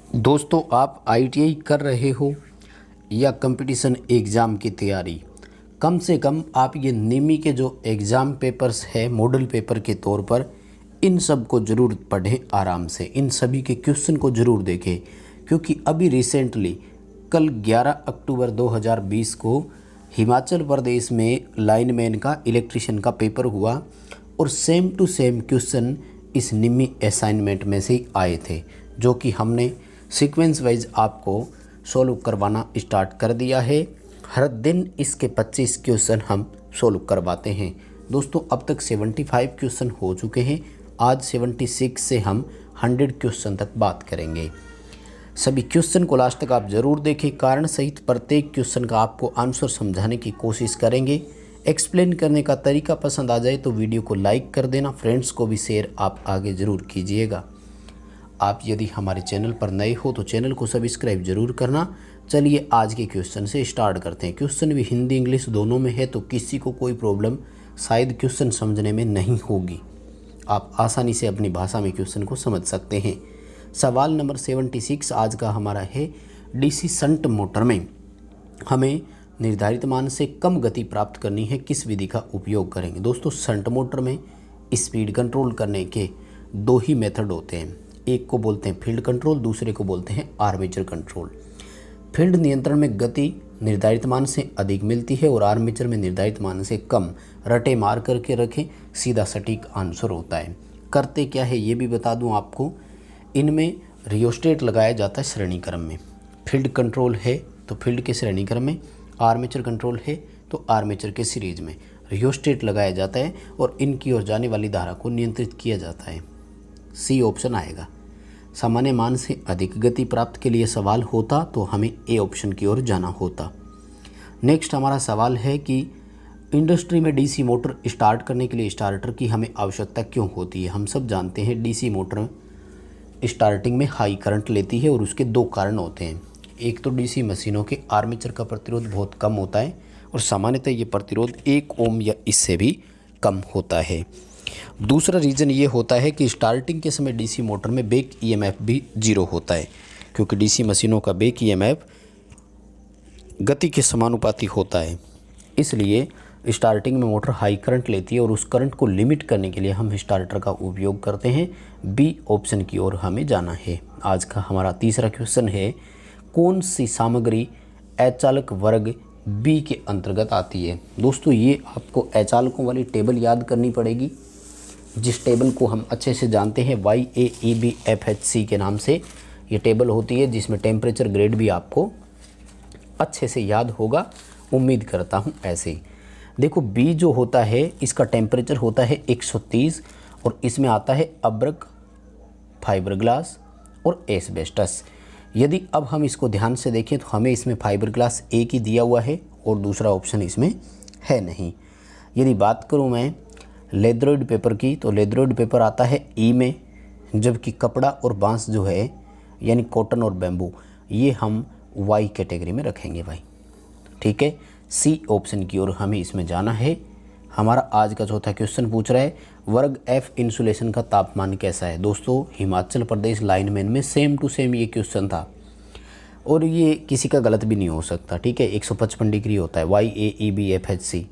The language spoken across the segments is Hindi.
दोस्तों, आप आईटीआई कर रहे हो या कंपटीशन एग्ज़ाम की तैयारी, कम से कम आप ये निमी के जो एग्ज़ाम पेपर्स है मॉडल पेपर के तौर पर इन सब को ज़रूर पढ़ें आराम से। इन सभी के क्वेश्चन को ज़रूर देखें, क्योंकि अभी रिसेंटली कल 11 अक्टूबर 2020 को हिमाचल प्रदेश में लाइनमैन का इलेक्ट्रिशियन का पेपर हुआ और सेम टू सेम क्वेश्चन इस निमी असाइनमेंट में से ही आए थे, जो कि हमने सीक्वेंस वाइज आपको सोल्व करवाना स्टार्ट कर दिया है। हर दिन इसके 25 क्वेश्चन हम सोल्व करवाते हैं। दोस्तों, अब तक 75 क्वेश्चन हो चुके हैं। आज 76 से हम 100 क्वेश्चन तक बात करेंगे। सभी क्वेश्चन को लास्ट तक आप ज़रूर देखें। कारण सहित प्रत्येक क्वेश्चन का आपको आंसर समझाने की कोशिश करेंगे। एक्सप्लेन करने का तरीका पसंद आ जाए तो वीडियो को लाइक कर देना, फ्रेंड्स को भी शेयर आप आगे ज़रूर कीजिएगा। आप यदि हमारे चैनल पर नए हो तो चैनल को सब्सक्राइब जरूर करना। चलिए आज के क्वेश्चन से स्टार्ट करते हैं। क्वेश्चन भी हिंदी इंग्लिश दोनों में है, तो किसी को कोई प्रॉब्लम शायद क्वेश्चन समझने में नहीं होगी। आप आसानी से अपनी भाषा में क्वेश्चन को समझ सकते हैं। सवाल नंबर 76 आज का हमारा है, डीसी शंट मोटर में हमें निर्धारित मान से कम गति प्राप्त करनी है, किस विधि का उपयोग करेंगे। दोस्तों, शंट मोटर में स्पीड कंट्रोल करने के दो ही मेथड होते हैं। एक को बोलते हैं फील्ड कंट्रोल, दूसरे को बोलते हैं आर्मेचर कंट्रोल। फील्ड नियंत्रण में गति निर्धारित मान से अधिक मिलती है और आर्मेचर में निर्धारित मान से कम। रटे मार करके रखें, सीधा सटीक आंसर होता है। करते क्या है ये भी बता दूं आपको। इनमें रियोस्टेट लगाया जाता है श्रेणी क्रम में। फील्ड कंट्रोल है तो फील्ड के श्रेणी क्रम में, आर्मेचर कंट्रोल है तो आर्मेचर के सीरीज में रियोस्टेट लगाया जाता है और इनकी ओर जाने वाली धारा को नियंत्रित किया जाता है। सी ऑप्शन आएगा। सामान्य मान से अधिक गति प्राप्त के लिए सवाल होता तो हमें ए ऑप्शन की ओर जाना होता। नेक्स्ट हमारा सवाल है कि इंडस्ट्री में डीसी मोटर स्टार्ट करने के लिए स्टार्टर की हमें आवश्यकता क्यों होती है। हम सब जानते हैं डीसी मोटर स्टार्टिंग में हाई करंट लेती है और उसके दो कारण होते हैं। एक तो डीसी मशीनों के आर्मेचर का प्रतिरोध बहुत कम होता है और सामान्यतः ये प्रतिरोध 1 ओम या इससे भी कम होता है। दूसरा रीज़न ये होता है कि स्टार्टिंग के समय डीसी मोटर में बैक ईएमएफ भी 0 होता है, क्योंकि डीसी मशीनों का बैक ईएमएफ गति के समानुपाती होता है। इसलिए स्टार्टिंग में मोटर हाई करंट लेती है और उस करंट को लिमिट करने के लिए हम स्टार्टर का उपयोग करते हैं। बी ऑप्शन की ओर हमें जाना है। आज का हमारा तीसरा क्वेश्चन है, कौन सी सामग्री अचालक वर्ग बी के अंतर्गत आती है। दोस्तों, ये आपको अचालकों वाली टेबल याद करनी पड़ेगी, जिस टेबल को हम अच्छे से जानते हैं YAEBFHC के नाम से ये टेबल होती है, जिसमें टेम्परेचर ग्रेड भी आपको अच्छे से याद होगा, उम्मीद करता हूँ ऐसे ही। देखो, बी जो होता है इसका टेम्परेचर होता है 130 और इसमें आता है अब्रक, फाइबर ग्लास और एस्बेस्टस। यदि अब हम इसको ध्यान से देखें तो हमें इसमें फाइबर ग्लास एक ही दिया हुआ है और दूसरा ऑप्शन इसमें है नहीं। यदि बात करूँ मैं लेदरोइड पेपर की, तो लेदरोइड पेपर आता है ई में, जबकि कपड़ा और बांस जो है यानी कॉटन और बैम्बू ये हम वाई कैटेगरी में रखेंगे भाई। ठीक है, सी ऑप्शन की ओर हमें इसमें जाना है। हमारा आज का चौथा क्वेश्चन पूछ रहा है, वर्ग एफ इंसुलेशन का तापमान कैसा है। दोस्तों, हिमाचल प्रदेश लाइनमैन में सेम टू सेम ये क्वेश्चन था और ये किसी का गलत भी नहीं हो सकता। ठीक है, 155 डिग्री होता है YAEBFHC।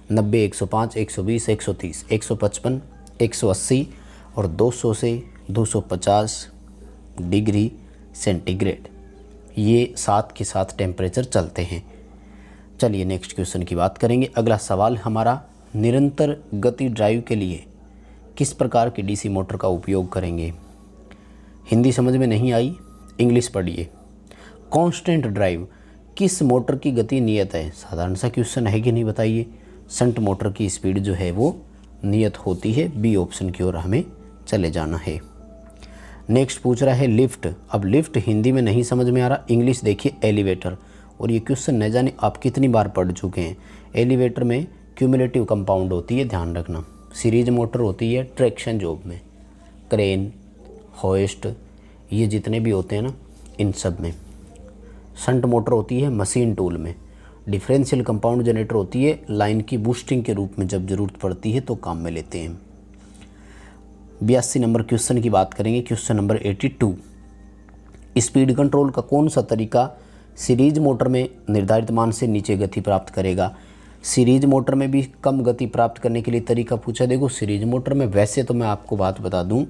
90, 105, 120, 130, 155, 180 और 200 से 250 डिग्री सेंटीग्रेड, ये साथ के साथ टेम्परेचर चलते हैं। चलिए नेक्स्ट क्वेश्चन की बात करेंगे। अगला सवाल हमारा, निरंतर गति ड्राइव के लिए किस प्रकार की डीसी मोटर का उपयोग करेंगे। हिंदी समझ में नहीं आई, इंग्लिश पढ़िए। कांस्टेंट ड्राइव किस मोटर की गति नियत है। साधारण सा क्वेश्चन है कि नहीं बताइए। शंट मोटर की स्पीड जो है वो नियत होती है। बी ऑप्शन की ओर हमें चले जाना है। नेक्स्ट पूछ रहा है लिफ्ट। अब लिफ्ट हिंदी में नहीं समझ में आ रहा, इंग्लिश देखिए एलिवेटर। और ये क्वेश्चन न जाने आप कितनी बार पढ़ चुके हैं। एलिवेटर में क्यूमुलेटिव कंपाउंड होती है, ध्यान रखना। सीरीज मोटर होती है ट्रैक्शन जॉब में, क्रेन, होइस्ट, ये जितने भी होते हैं ना इन सब में। शंट मोटर होती है मशीन टूल में। डिफरेंशियल कंपाउंड जनरेटर होती है लाइन की बूस्टिंग के रूप में, जब ज़रूरत पड़ती है तो काम में लेते हैं। 82 नंबर क्वेश्चन की बात करेंगे। क्वेश्चन नंबर 82, स्पीड कंट्रोल का कौन सा तरीका सीरीज मोटर में निर्धारित मान से नीचे गति प्राप्त करेगा। सीरीज मोटर में भी कम गति प्राप्त करने के लिए तरीका पूछा। देखो सीरीज मोटर में वैसे तो मैं आपको बात बता दूं,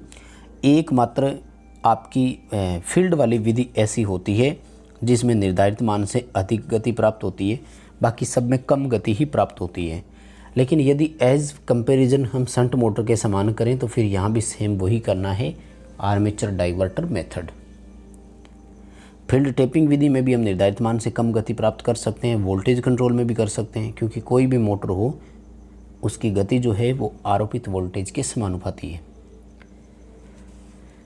एकमात्र आपकी फील्ड वाली विधि ऐसी होती है जिसमें निर्धारित मान से अधिक गति प्राप्त होती है, बाकी सब में कम गति ही प्राप्त होती है। लेकिन यदि एज कंपैरिजन हम शंट मोटर के समान करें तो फिर यहाँ भी सेम वही करना है, armature diverter method. Field tapping विधि में भी हम निर्धारित मान से कम गति प्राप्त कर सकते हैं, वोल्टेज कंट्रोल में भी कर सकते हैं, क्योंकि कोई भी मोटर हो उसकी गति जो है वो आरोपित वोल्टेज के समानुपाती है,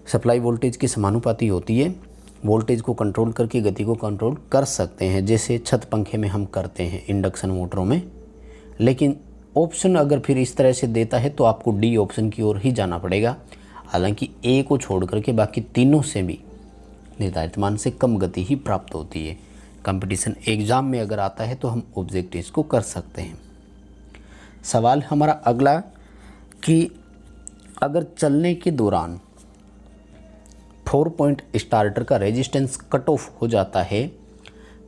सप्लाई वोल्टेज के समानुपाती होती है। वोल्टेज को कंट्रोल करके गति को कंट्रोल कर सकते हैं, जैसे छत पंखे में हम करते हैं इंडक्शन मोटरों में। लेकिन ऑप्शन अगर फिर इस तरह से देता है तो आपको डी ऑप्शन की ओर ही जाना पड़ेगा। हालांकि ए को छोड़ करके बाकी तीनों से भी निर्धारित मान से कम गति ही प्राप्त होती है। कंपटीशन एग्ज़ाम में अगर आता है तो हम ऑब्जेक्टिव्स को कर सकते हैं। सवाल हमारा अगला कि अगर चलने के दौरान 4 पॉइंट स्टार्टर का रेजिस्टेंस कट ऑफ हो जाता है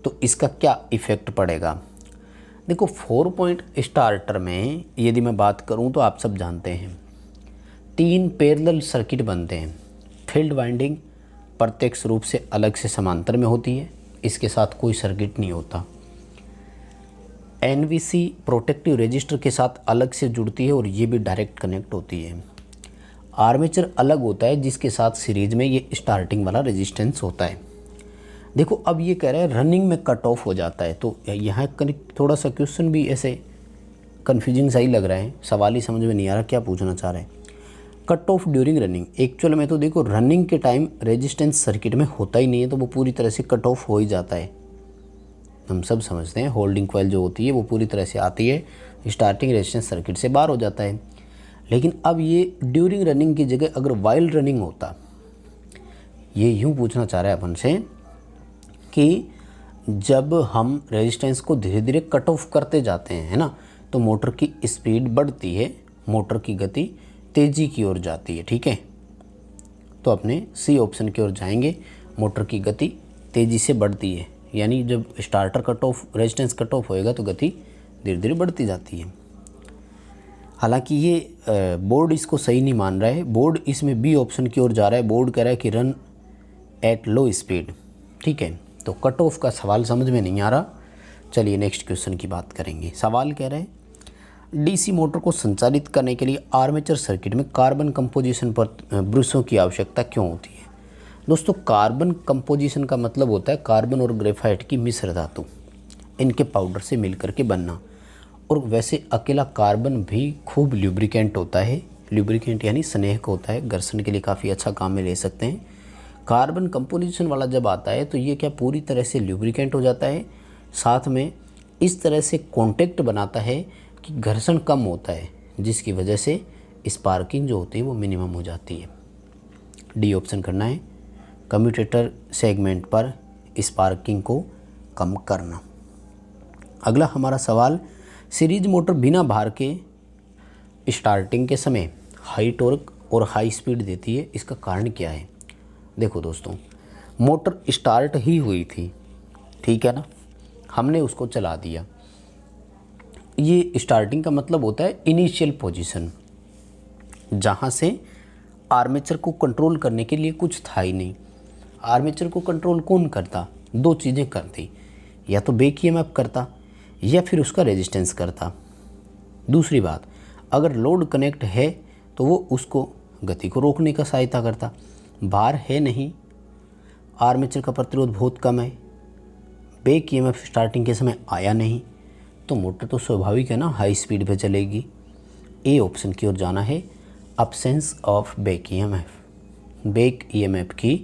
तो इसका क्या इफ़ेक्ट पड़ेगा। देखो 4 पॉइंट स्टार्टर में यदि मैं बात करूं तो आप सब जानते हैं 3 पैरेलल सर्किट बनते हैं। फील्ड वाइंडिंग प्रत्यक्ष रूप से अलग से समांतर में होती है, इसके साथ कोई सर्किट नहीं होता। एनवीसी प्रोटेक्टिव रेजिस्टर के साथ अलग से जुड़ती है और ये भी डायरेक्ट कनेक्ट होती है। आर्मेचर अलग होता है जिसके साथ सीरीज में ये स्टार्टिंग वाला रेजिस्टेंस होता है। देखो अब ये कह रहा है रनिंग में कट ऑफ हो जाता है, तो यहाँ थोड़ा सा क्वेश्चन भी ऐसे कन्फ्यूजिंग सा ही लग रहा है, सवाल ही समझ में नहीं आ रहा क्या पूछना चाह रहे हैं। Cut off during running, actual में तो देखो रनिंग के टाइम रेजिस्टेंस सर्किट में होता ही नहीं है, तो वो पूरी तरह से कट ऑफ हो ही जाता है। हम सब समझते हैं होल्डिंग कॉइल जो होती है वो पूरी तरह से आती है, स्टार्टिंग रेजिस्टेंस सर्किट से बाहर हो जाता है। लेकिन अब ये ड्यूरिंग रनिंग की जगह अगर वाइल रनिंग होता, ये यूँ पूछना चाह रहा है अपन से कि जब हम रेजिस्टेंस को धीरे धीरे कट ऑफ करते जाते हैं, है ना, तो मोटर की स्पीड बढ़ती है, मोटर की गति तेज़ी की ओर जाती है। ठीक है, तो अपने सी ऑप्शन की ओर जाएंगे, मोटर की गति तेज़ी से बढ़ती है, यानी जब starter cut off resistance cut off होएगा तो गति धीरे धीरे बढ़ती जाती है। हालांकि ये बोर्ड इसको सही नहीं मान रहा है, बोर्ड इसमें बी ऑप्शन की ओर जा रहा है। बोर्ड कह रहा है कि रन एट लो स्पीड। ठीक है, तो कट ऑफ का सवाल समझ में नहीं आ रहा। चलिए नेक्स्ट क्वेश्चन की बात करेंगे। सवाल कह रहे हैं डीसी मोटर को संचालित करने के लिए आर्मेचर सर्किट में कार्बन कंपोजिशन पर ब्रशों की आवश्यकता क्यों होती है। दोस्तों कार्बन कंपोजिशन का मतलब होता है कार्बन और ग्रेफाइट की मिश्र धातु, इनके पाउडर से मिलकर के बनना। और वैसे अकेला कार्बन भी खूब ल्यूब्रिकेंट होता है, ल्यूब्रिकेंट यानी स्नेहक होता है, घर्षण के लिए काफ़ी अच्छा काम में ले सकते हैं। कार्बन कंपोजिशन वाला जब आता है तो ये क्या पूरी तरह से ल्यूब्रिकेंट हो जाता है, साथ में इस तरह से कॉन्टेक्ट बनाता है कि घर्षण कम होता है, जिसकी वजह से स्पार्किंग जो होती है वो मिनिमम हो जाती है। डी ऑप्शन करना है, कम्यूटेटर सेगमेंट पर स्पार्किंग को कम करना। अगला हमारा सवाल, सीरीज मोटर बिना भार के स्टार्टिंग के समय हाई टॉर्क और हाई स्पीड देती है, इसका कारण क्या है। देखो दोस्तों, मोटर स्टार्ट ही हुई थी, ठीक है ना, हमने उसको चला दिया। ये स्टार्टिंग का मतलब होता है इनिशियल पोजीशन, जहाँ से आर्मेचर को कंट्रोल करने के लिए कुछ था ही नहीं। आर्मेचर को कंट्रोल कौन करता, दो चीज़ें करती, या तो बैक ईएमएफ करता या फिर उसका रेजिस्टेंस करता। दूसरी बात, अगर लोड कनेक्ट है तो वो उसको गति को रोकने का सहायता करता। भार है नहीं, आर्मेचर का प्रतिरोध बहुत कम है, बैक ईएमएफ स्टार्टिंग के समय आया नहीं, तो मोटर तो स्वाभाविक है ना हाई स्पीड पे चलेगी। ए ऑप्शन की ओर जाना है, absence of back EMF. Back EMF की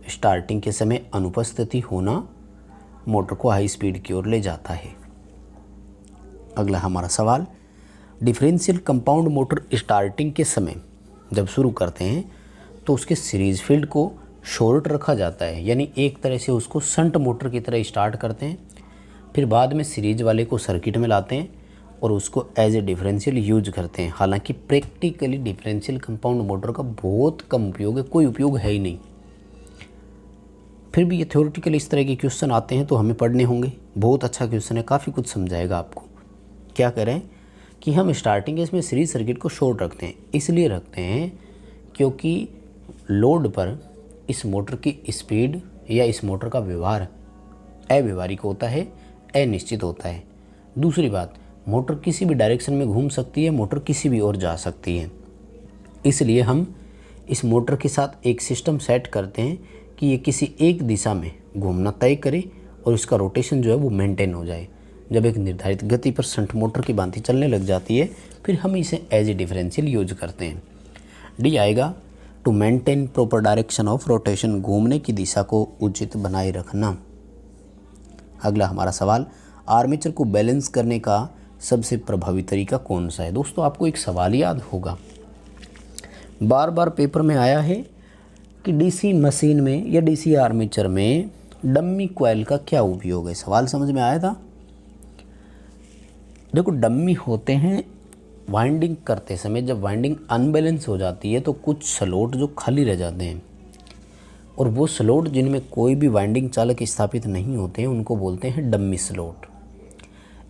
स्टार्टिंग के समय अनुपस्थिति होना मोटर को हाई स्पीड की ओर ले जाता है। अगला हमारा सवाल, डिफरेंशियल कंपाउंड मोटर स्टार्टिंग के समय जब शुरू करते हैं तो उसके सीरीज फील्ड को शॉर्ट रखा जाता है, यानी एक तरह से उसको शंट मोटर की तरह स्टार्ट करते हैं, फिर बाद में सीरीज वाले को सर्किट में लाते हैं और उसको एज ए डिफरेंशियल यूज करते हैं। हालांकि प्रैक्टिकली डिफरेंशियल कंपाउंड मोटर का बहुत कम उपयोग है, कोई उपयोग है ही नहीं। फिर भी ये थ्योरेटिकल इस तरह के क्वेश्चन आते हैं तो हमें पढ़ने होंगे। बहुत अच्छा क्वेश्चन है, काफ़ी कुछ समझाएगा आपको। क्या करें कि हम स्टार्टिंग इसमें सीरीज सर्किट को शॉर्ट रखते हैं, इसलिए रखते हैं क्योंकि लोड पर इस मोटर की स्पीड या इस मोटर का व्यवहार अव्यवहारिक होता है, अनिश्चित होता है। दूसरी बात, मोटर किसी भी डायरेक्शन में घूम सकती है, मोटर किसी भी ओर जा सकती है। इसलिए हम इस मोटर के साथ एक सिस्टम सेट करते हैं कि ये किसी एक दिशा में घूमना तय करे और इसका रोटेशन जो है वो मेंटेन हो जाए। जब एक निर्धारित गति पर शंट मोटर की भांति चलने लग जाती है, फिर हम इसे एज ए डिफरेंशियल यूज करते हैं। डी आएगा to maintain proper direction of rotation, घूमने की दिशा को उचित बनाए रखना। अगला हमारा सवाल, आर्मेचर को बैलेंस करने का सबसे प्रभावी तरीका कौन सा है। दोस्तों आपको एक सवाल याद होगा, बार बार पेपर में आया है कि डीसी मशीन में या डीसी आर्मेचर में डम्मी कॉइल का क्या उपयोग है। सवाल समझ में आया था। देखो डम्मी होते हैं वाइंडिंग करते समय, जब वाइंडिंग अनबैलेंस हो जाती है तो कुछ स्लॉट जो खाली रह जाते हैं, और वो स्लॉट जिनमें कोई भी वाइंडिंग चालक स्थापित नहीं होते हैं उनको बोलते हैं डम्मी स्लॉट।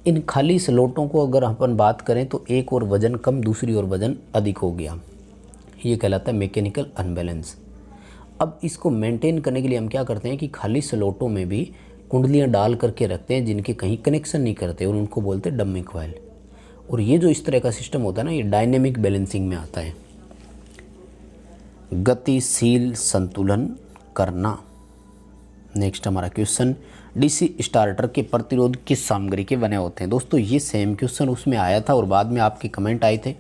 इन खाली स्लॉटों को अगर अपन बात करें तो एक और वजन कम, दूसरी ओर वजन अधिक हो गया, ये कहलाता है मैकेनिकल अनबैलेंस। अब इसको मेंटेन करने के लिए हम क्या करते हैं कि खाली स्लॉटों में भी कुंडलियां डाल करके रखते हैं जिनके कहीं कनेक्शन नहीं करते, और उनको बोलते हैं डम्मी कॉइल। और ये जो इस तरह का सिस्टम होता है ना, ये डायनेमिक बैलेंसिंग में आता है। गतिशील संतुलन करना। नेक्स्ट हमारा क्वेश्चन, डीसी स्टार्टर के प्रतिरोध किस सामग्री के बने होते हैं। दोस्तों ये सेम क्वेश्चन उसमें आया था और बाद में आपके कमेंट आए थे,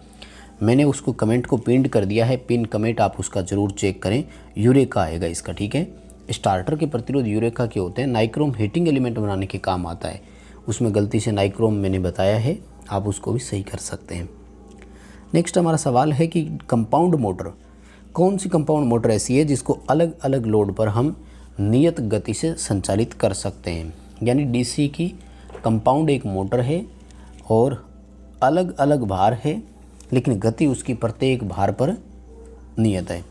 मैंने उसको कमेंट को पिन कर दिया है। पिन कमेंट आप उसका ज़रूर चेक करें, यूरेका आएगा इसका, ठीक है। स्टार्टर के प्रतिरोध यूरेका के होते हैं, नाइक्रोम हीटिंग एलिमेंट बनाने के काम आता है। उसमें गलती से नाइक्रोम मैंने बताया है, आप उसको भी सही कर सकते हैं। नेक्स्ट हमारा सवाल है कि कंपाउंड मोटर, कौन सी कंपाउंड मोटर ऐसी है जिसको अलग अलग लोड पर हम नियत गति से संचालित कर सकते हैं। यानी डीसी की कंपाउंड एक मोटर है और अलग अलग भार है, लेकिन गति उसकी प्रत्येक भार पर नियत है,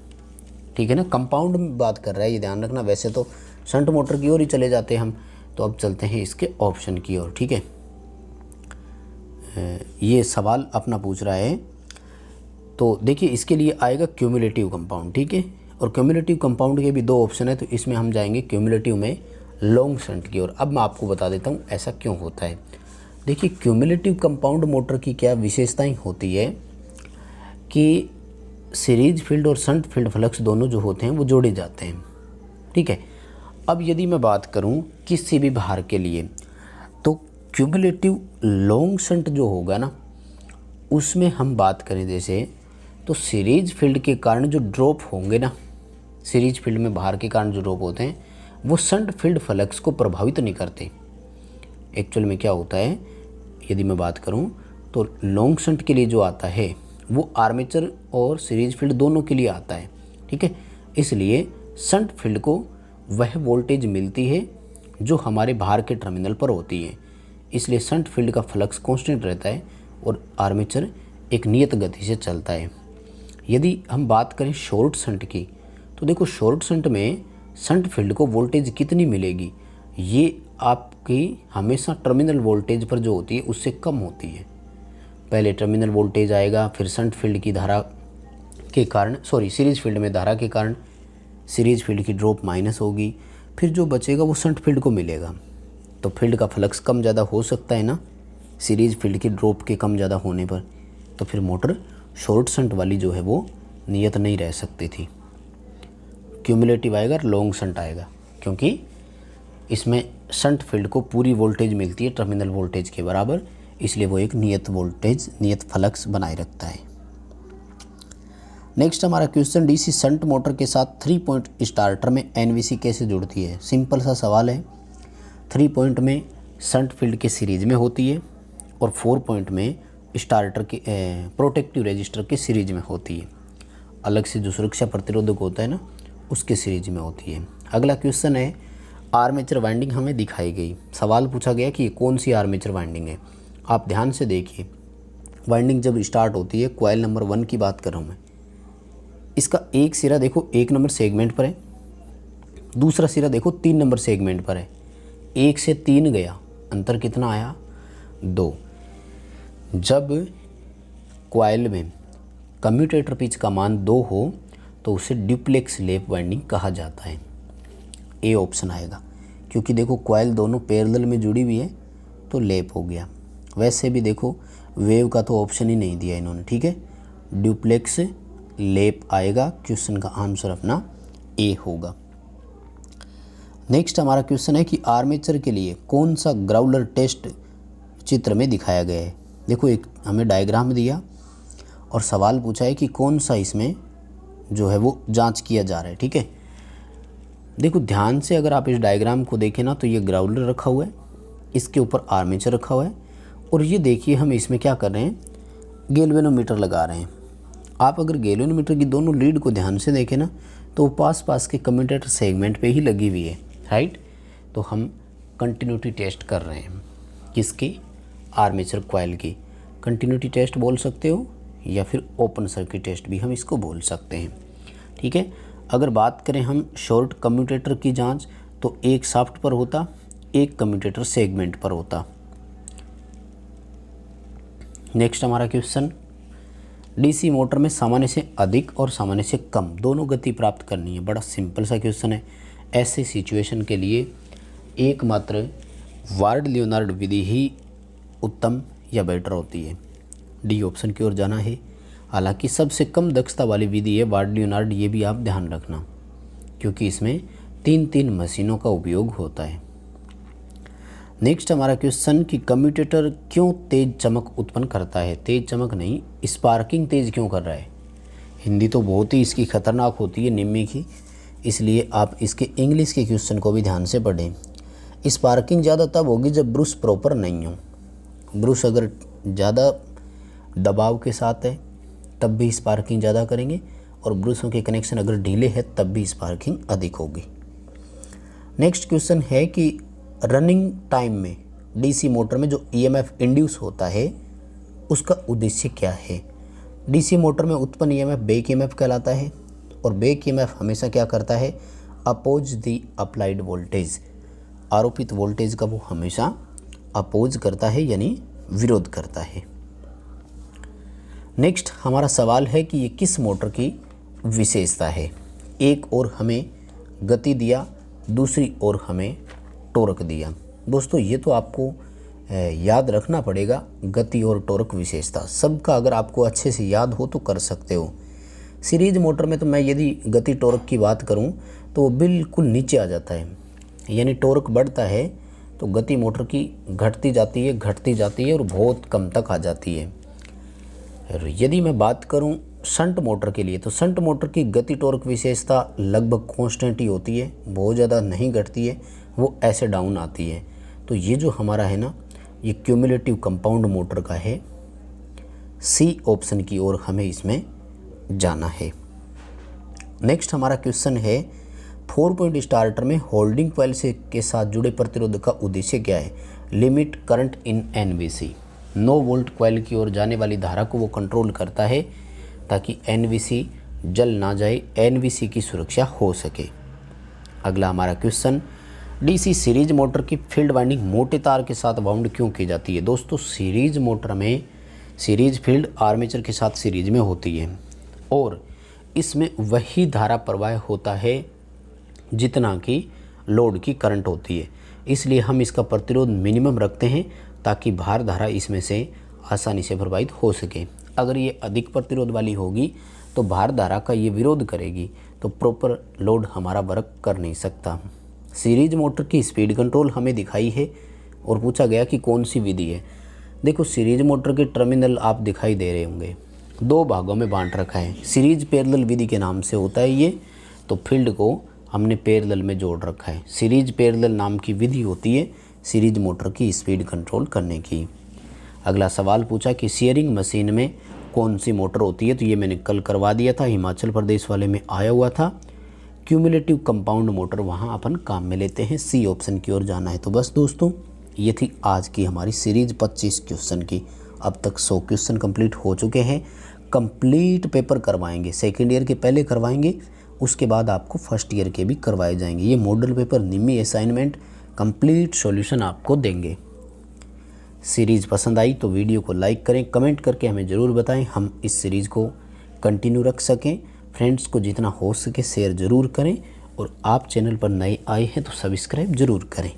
ठीक है ना। कंपाउंड में बात कर रहा है, ये ध्यान रखना। वैसे तो शंट मोटर की ओर ही चले जाते हैं हम, तो अब चलते हैं इसके ऑप्शन की ओर, ठीक है। ये सवाल अपना पूछ रहा है, तो देखिए इसके लिए आएगा क्यूमुलेटिव कंपाउंड, ठीक है। और क्यूमुलेटिव कंपाउंड के भी दो ऑप्शन है, तो इसमें हम जाएंगे क्यूमुलेटिव में लॉन्ग शंट की ओर। अब मैं आपको बता देता हूँ ऐसा क्यों होता है। देखिए क्यूमुलेटिव कंपाउंड मोटर की क्या विशेषताएं होती है कि सीरीज फील्ड और शंट फील्ड फ्लक्स दोनों जो होते हैं वो जोड़े जाते हैं, ठीक है। अब यदि मैं बात करूं किसी भी भार के लिए, तो क्यूमुलेटिव लॉन्ग शंट जो होगा ना, उसमें हम बात करें जैसे, तो सीरीज फील्ड के कारण जो ड्रॉप होंगे ना, सीरीज फील्ड में भार के कारण जो ड्रॉप होते हैं वो शंट फील्ड फ्लक्स को प्रभावित नहीं करते। एक्चुअल में क्या होता है, यदि मैं बात करूं तो लॉन्ग शंट के लिए जो आता है वो आर्मेचर और सीरीज फील्ड दोनों के लिए आता है, ठीक है। इसलिए शंट फील्ड को वह वोल्टेज मिलती है जो हमारे भार के टर्मिनल पर होती है, इसलिए शंट फील्ड का फ्लक्स कांस्टेंट रहता है और आर्मेचर एक नियत गति से चलता है। यदि हम बात करें शॉर्ट शंट की, तो देखो शॉर्ट शंट में शंट फील्ड को वोल्टेज कितनी मिलेगी, ये आपकी हमेशा टर्मिनल वोल्टेज पर जो होती है उससे कम होती है। पहले टर्मिनल वोल्टेज आएगा, फिर शंट फील्ड की धारा के कारण, सीरीज फील्ड में धारा के कारण सीरीज फील्ड की ड्रॉप माइनस होगी, फिर जो बचेगा वो शंट फील्ड को मिलेगा। तो फील्ड का फ्लक्स कम ज़्यादा हो सकता है ना, सीरीज फील्ड की ड्रॉप के कम ज़्यादा होने पर, तो फिर मोटर शॉर्ट शंट वाली जो है वो नियत नहीं रह सकती थी। क्यूमुलेटिव आएगा, लॉन्ग शंट आएगा, क्योंकि इसमें शंट फील्ड को पूरी वोल्टेज मिलती है टर्मिनल वोल्टेज के बराबर, इसलिए वो एक नियत वोल्टेज, नियत फ्लक्स बनाए रखता है। नेक्स्ट हमारा क्वेश्चन, डीसी शंट मोटर के साथ 3 पॉइंट स्टार्टर में एनवीसी कैसे जुड़ती है। सिंपल सा सवाल है। 3 पॉइंट में शंट फील्ड के सीरीज में होती है और 4 पॉइंट में स्टार्टर के प्रोटेक्टिव रेजिस्टर के सीरीज में होती है। अलग से जो सुरक्षा प्रतिरोधक होता है ना, उसके सीरीज में होती है। अगला क्वेश्चन है, आर्मेचर वाइंडिंग हमें दिखाई गई। सवाल पूछा गया कि ये कौन सी आर्मेचर वाइंडिंग है। आप ध्यान से देखिए, वाइंडिंग जब स्टार्ट होती है, कॉइल नंबर 1 की बात कर रहा हूँ मैं, इसका एक सिरा देखो 1 नंबर सेगमेंट पर है, दूसरा सिरा देखो 3 नंबर सेगमेंट पर है, 1 से 3 गया, अंतर कितना आया 2। जब कॉइल में कम्यूटेटर पिच का मान 2 हो तो उसे ड्यूप्लेक्स लैप वाइंडिंग कहा जाता है। ए ऑप्शन आएगा, क्योंकि देखो कॉइल दोनों पैरेलल में जुड़ी हुई है तो लैप हो गया। वैसे भी देखो वेव का तो ऑप्शन ही नहीं दिया इन्होंने, ठीक है, ड्यूप्लेक्स लैप आएगा। क्वेश्चन का आंसर अपना ए होगा। नेक्स्ट हमारा क्वेश्चन है कि आर्मेचर के लिए कौन सा ग्राउलर टेस्ट चित्र में दिखाया गया है। देखो एक हमें डायग्राम दिया और सवाल पूछा है कि कौन सा इसमें जो है वो जांच किया जा रहा है, ठीक है। देखो ध्यान से अगर आप इस डायग्राम को देखें ना तो ये ग्राउलर रखा हुआ है, इसके ऊपर आर्मेचर रखा हुआ है और ये देखिए हम इसमें क्या कर रहे हैं, गैल्वेनोमीटर लगा रहे हैं। आप अगर गैल्वेनोमीटर की दोनों लीड को ध्यान से देखें ना तो पास पास के कम्यूटेटर सेगमेंट पे ही लगी हुई है, राइट। तो हम कंटिन्यूटी टेस्ट कर रहे हैं, किसकी, आर्मेचर कॉइल की। कंटिन्यूटी टेस्ट बोल सकते हो या फिर ओपन सर्किट टेस्ट भी हम इसको बोल सकते हैं, ठीक है। अगर बात करें हम शॉर्ट कम्यूटेटर की जांच तो एक शाफ्ट पर होता, एक कम्यूटेटर सेगमेंट पर होता। नेक्स्ट हमारा क्वेश्चन, डीसी मोटर में सामान्य से अधिक और सामान्य से कम दोनों गति प्राप्त करनी है। बड़ा सिंपल सा क्वेश्चन है। ऐसे सिचुएशन के लिए एकमात्र वार्ड लियोनार्ड विधि ही उत्तम या बेटर होती है। डी ऑप्शन की ओर जाना है। हालांकि सबसे कम दक्षता वाली विधि है वार्ड लियोनार्ड, ये भी आप ध्यान रखना, क्योंकि इसमें 3 मशीनों का उपयोग होता है। नेक्स्ट हमारा क्वेश्चन कि कम्यूटेटर क्यों तेज चमक उत्पन्न करता है। तेज चमक नहीं, स्पार्किंग तेज क्यों कर रहा है। हिंदी तो बहुत ही इसकी खतरनाक होती है निम्मी की, इसलिए आप इसके इंग्लिश के क्वेश्चन को भी ध्यान से पढ़ें। स्पार्किंग ज़्यादा तब होगी जब ब्रूश प्रॉपर नहीं हो। ब्रूश अगर ज़्यादा दबाव के साथ है तब भी स्पार्किंग ज़्यादा करेंगे, और ब्रूशों के कनेक्शन अगर ढीले है तब भी स्पार्किंग अधिक होगी। नेक्स्ट क्वेश्चन है कि रनिंग टाइम में डीसी मोटर में जो ईएमएफ इंड्यूस होता है उसका उद्देश्य क्या है। डीसी मोटर में उत्पन्न ईएमएफ बैक ईएमएफ कहलाता है, और बैक ईएमएफ हमेशा क्या करता है, अपोज द अप्लाइड वोल्टेज। आरोपित वोल्टेज का वो हमेशा अपोज करता है यानी विरोध करता है। नेक्स्ट हमारा सवाल है कि ये किस मोटर की विशेषता है। एक और हमें गति दिया, दूसरी ओर हमें टॉर्क दिया। दोस्तों ये तो आपको याद रखना पड़ेगा, गति और टॉर्क विशेषता सबका अगर आपको अच्छे से याद हो तो कर सकते हो। सीरीज मोटर में तो मैं यदि गति टॉर्क की बात करूं तो वो बिल्कुल नीचे आ जाता है, यानी टॉर्क बढ़ता है तो गति मोटर की घटती जाती है और बहुत कम तक आ जाती है। यदि मैं बात करूं शंट मोटर के लिए तो शंट मोटर की गति टॉर्क विशेषता लगभग कांस्टेंट ही होती है, बहुत ज़्यादा नहीं घटती है, वो ऐसे डाउन आती है। तो ये जो हमारा है ना, ये क्यूमुलेटिव कंपाउंड मोटर का है। सी ऑप्शन की ओर हमें इसमें जाना है। नेक्स्ट हमारा क्वेश्चन है 4 पॉइंट स्टार्टर में होल्डिंग कॉइल से के साथ जुड़े प्रतिरोध का उद्देश्य क्या है। Limit current in NVC. 9 volt coil की ओर जाने वाली धारा को वो कंट्रोल करता है ताकि एनवीसी जल ना जाए, एनवीसी की सुरक्षा हो सके। अगला हमारा क्वेश्चन, डीसी सीरीज मोटर की फील्ड वाइंडिंग मोटे तार के साथ वाउंड क्यों की जाती है। दोस्तों सीरीज मोटर में सीरीज फील्ड आर्मेचर के साथ सीरीज में होती है और इसमें वही धारा प्रवाह होता है जितना कि लोड की करंट होती है, इसलिए हम इसका प्रतिरोध मिनिमम रखते हैं ताकि भार धारा इसमें से आसानी से प्रवाहित हो सके। अगर ये अधिक प्रतिरोध वाली होगी तो भार धारा का ये विरोध करेगी, तो प्रॉपर लोड हमारा वर्क कर नहीं सकता। सीरीज मोटर की स्पीड कंट्रोल हमें दिखाई है और पूछा गया कि कौन सी विधि है। देखो सीरीज मोटर के टर्मिनल आप दिखाई दे रहे होंगे, 2 भागों में बांट रखा है। सीरीज पैरेलल विधि के नाम से होता है ये, तो फील्ड को हमने पैरेलल में जोड़ रखा है। सीरीज पैरेलल नाम की विधि होती है सीरीज मोटर की स्पीड कंट्रोल करने की। अगला सवाल पूछा कि शेयरिंग मशीन में कौन सी मोटर होती है, तो ये मैंने कल करवा दिया था, हिमाचल प्रदेश वाले में आया हुआ था। क्यूमुलेटिव कंपाउंड मोटर वहाँ अपन काम में लेते हैं। सी ऑप्शन की ओर जाना है। तो बस दोस्तों ये थी आज की हमारी सीरीज 25 क्वेश्चन की। अब तक 100 क्वेश्चन कंप्लीट हो चुके हैं। कंप्लीट पेपर करवाएंगे, सेकेंड ईयर के पहले करवाएंगे उसके बाद आपको फर्स्ट ईयर के भी करवाए जाएंगे। ये मॉडल पेपर निमी असाइनमेंट कंप्लीट सॉल्यूशन आपको देंगे। सीरीज़ पसंद आई तो वीडियो को लाइक करें, कमेंट करके हमें ज़रूर बताएं, हम इस सीरीज़ को कंटिन्यू रख सकें। फ्रेंड्स को जितना हो सके शेयर ज़रूर करें और आप चैनल पर नए आए हैं तो सब्सक्राइब ज़रूर करें।